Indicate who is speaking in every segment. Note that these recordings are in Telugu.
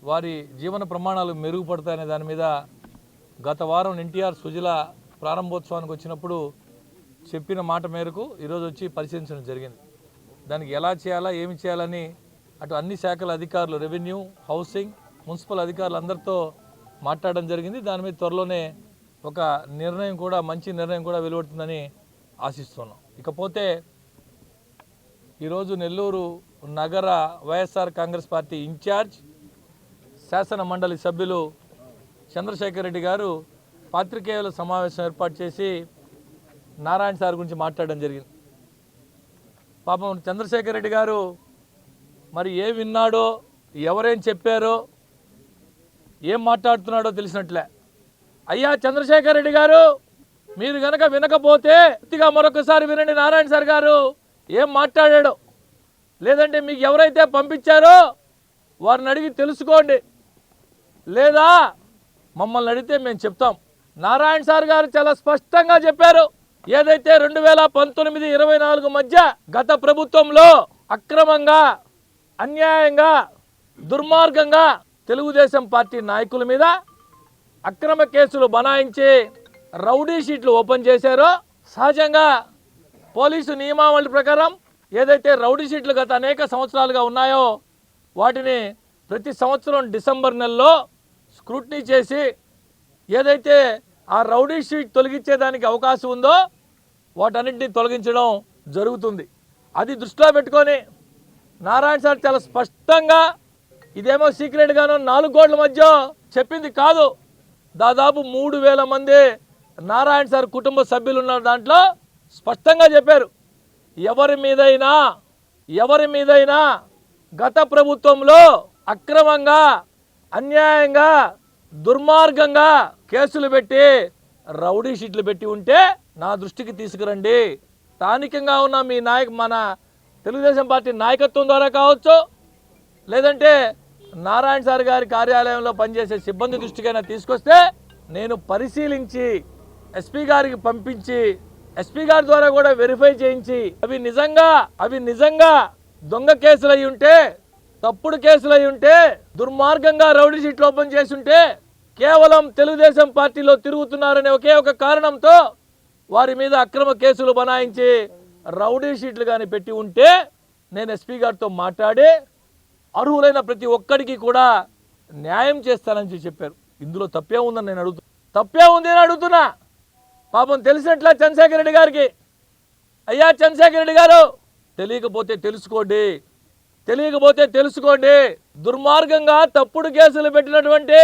Speaker 1: వారి జీవన ప్రమాణాలు మెరుగుపడతాయనే దాని మీద గత వారం ఎన్టీఆర్ సుజల ప్రారంభోత్సవానికి వచ్చినప్పుడు చెప్పిన మాట మేరకు ఈరోజు వచ్చి పరిశీలించడం జరిగింది. దానికి ఎలా చేయాలా ఏమి చేయాలని అటు అన్ని శాఖల అధికారులు, రెవెన్యూ, హౌసింగ్, మున్సిపల్ అధికారులు అందరితో మాట్లాడడం జరిగింది. దాని మీద త్వరలోనే ఒక నిర్ణయం కూడా, మంచి నిర్ణయం కూడా వెలువడుతుందని ఆశిస్తున్నాం. ఇకపోతే ఈరోజు నెల్లూరు నగర వైఎస్ఆర్ కాంగ్రెస్ పార్టీ ఇన్ఛార్జ్ శాసన మండలి సభ్యులు చంద్రశేఖర్ రెడ్డి గారు పాత్రికేయుల సమావేశం ఏర్పాటు చేసి నారాయణ సార్ గురించి మాట్లాడడం జరిగింది. పాపం చంద్రశేఖర్ రెడ్డి గారు మరి ఏం విన్నాడో, ఎవరేం చెప్పారో, ఏం మాట్లాడుతున్నాడో తెలిసినట్లే. అయ్యా చంద్రశేఖర్ రెడ్డి గారు, మీరు గనక వినకపోతే పూర్తిగా మరొకసారి వినండి. నారాయణ సార్ గారు ఏం మాట్లాడాడో, లేదంటే మీకు ఎవరైతే పంపించారో వారిని అడిగి తెలుసుకోండి, లేదా మమ్మల్ని అడిగితే మేము చెప్తాం. నారాయణ సార్ గారు చాలా స్పష్టంగా చెప్పారు. ఏదైతే 2019-24 మధ్య గత ప్రభుత్వంలో అక్రమంగా, అన్యాయంగా, దుర్మార్గంగా తెలుగుదేశం పార్టీ నాయకుల మీద అక్రమ కేసులు బనాయించి రౌడీ షీట్లు ఓపెన్ చేశారో, సహజంగా పోలీసు నియమావళి ప్రకారం ఏదైతే రౌడీ షీట్లు గత అనేక సంవత్సరాలుగా ఉన్నాయో వాటిని ప్రతి సంవత్సరం డిసెంబర్ నెలలో స్క్రూటినీ చేసి ఏదైతే ఆ రౌడీ షీట్ తొలగించేదానికి అవకాశం ఉందో వాటన్నింటినీ తొలగించడం జరుగుతుంది. అది దృష్టిలో పెట్టుకొని నారాయణ సార్ చాలా స్పష్టంగా, ఇదేమో సీక్రెట్గానో 4 గోడల మధ్య చెప్పింది కాదు, దాదాపు 3000 మంది నారాయణ సార్ కుటుంబ సభ్యులు ఉన్న దాంట్లో స్పష్టంగా చెప్పారు. ఎవరి మీదైనా గత ప్రభుత్వంలో అక్రమంగా, అన్యాయంగా, దుర్మార్గంగా కేసులు పెట్టి రౌడీ షీట్లు పెట్టి ఉంటే నా దృష్టికి తీసుకురండి. స్థానికంగా ఉన్న మీ మన తెలుగుదేశం పార్టీ నాయకత్వం ద్వారా కావచ్చు, లేదంటే నారాయణ సార్ గారి కార్యాలయంలో పనిచేసే సిబ్బంది దృష్టికైనా తీసుకొస్తే నేను పరిశీలించి ఎస్పీ గారికి పంపించి ఎస్పీ గారి ద్వారా కూడా వెరిఫై చేయించి అవి నిజంగా దొంగ కేసులు అయి ఉంటే, తప్పుడు కేసులు అయి ఉంటే, దుర్మార్గంగా రౌడీ షీట్లు ఓపెన్ చేసి ఉంటే, కేవలం తెలుగుదేశం పార్టీలో తిరుగుతున్నారనే ఒకే ఒక కారణంతో వారి మీద అక్రమ కేసులు బనాయించి రౌడీ షీట్లు కానీ పెట్టి ఉంటే నేను ఎస్పీ గారితో మాట్లాడి అర్హులైన ప్రతి ఒక్కడికి కూడా న్యాయం చేస్తానని చెప్పారు. ఇందులో తప్పే ఉందని నేను అడుగుతున్నా. పాపం తెలిసినట్లా చంద్రశేఖర్ రెడ్డి గారికి. అయ్యా చంద్రశేఖర్ రెడ్డి గారు, తెలియకపోతే తెలుసుకోండి. దుర్మార్గంగా తప్పుడు కేసులు పెట్టినటువంటి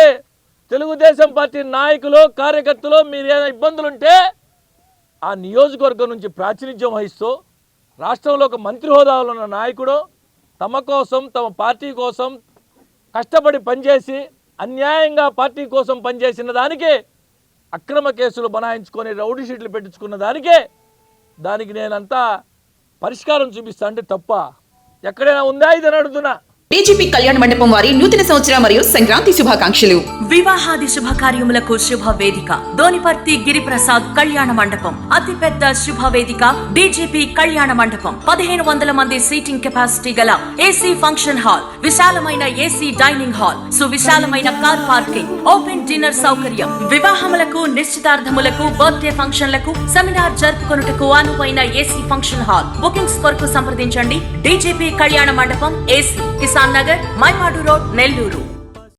Speaker 1: తెలుగుదేశం పార్టీ నాయకులు, కార్యకర్తలు మీరు ఏదైనా ఇబ్బందులుంటే ఆ నియోజకవర్గం నుంచి ప్రాతినిధ్యం వహిస్తూ రాష్ట్రంలో ఒక మంత్రి హోదాలో ఉన్న నాయకుడు తమ కోసం, తమ పార్టీ కోసం కష్టపడి పనిచేసి అన్యాయంగా పార్టీ కోసం పనిచేసిన దానికి అక్రమ కేసులు బనాయించుకొని రౌడీ షీట్లు పెట్టించుకున్న దానికి నేనంతా పరిష్కారం చూపిస్తా అంటే తప్ప ఎక్కడైనా ఉందా ఇదని అడుగుతున్నా.
Speaker 2: బీజేపీ కళ్యాణ మండపం వారి నూతన సంవత్సర మరియు సంక్రాంతి శుభాకాంక్షలు.
Speaker 3: వివాహాది శుభకార్యములకు శుభవేదిక దోనిపర్తి గిరిప్రసాద్ కళ్యాణ మండపం. అతిపెద్ద శుభవేదిక బీజేపీ కళ్యాణ మండపం. 1500 మంది సీటింగ్ కెపాసిటీ గల ఏసీ ఫంక్షన్ హాల్, విశాలమైన ఏసీ డైనింగ్ హాల్, సువిశాలమైన కార్ పార్కింగ్, ఓపెన్ డిన్నర్ సౌకర్యం. వివాహములకు, నిశ్చితార్థములకు, బర్త్డే ఫంక్షన్లకు, సెమినార్ జరుపుకొనుటకు అనువైన ఏసీ ఫంక్షన్ హాల్. బుకింగ్స్ కొరకు సంప్రదించండి. బీజేపీ కళ్యాణ మండపం, ఏసీ, కిసాన్ నగర్, మైపాడు రోడ్, నెల్లూరు.